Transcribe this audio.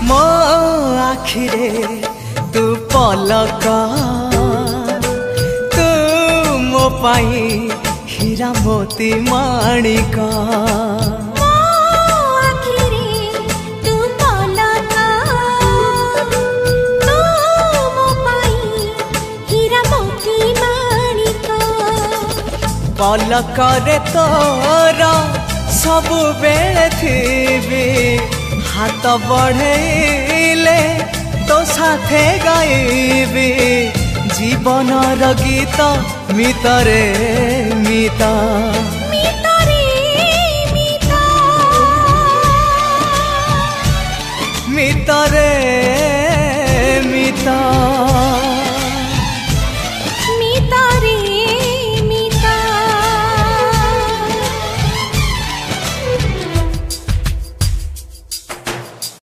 मो आखिरे तू पलक तू मो पाई हीरा मोती माणिक पलक रे तोर सब बेले थी हाथ बढ़ेले तो साथे गाइबी जीवन गीत मितरे मिता मितरे मिता।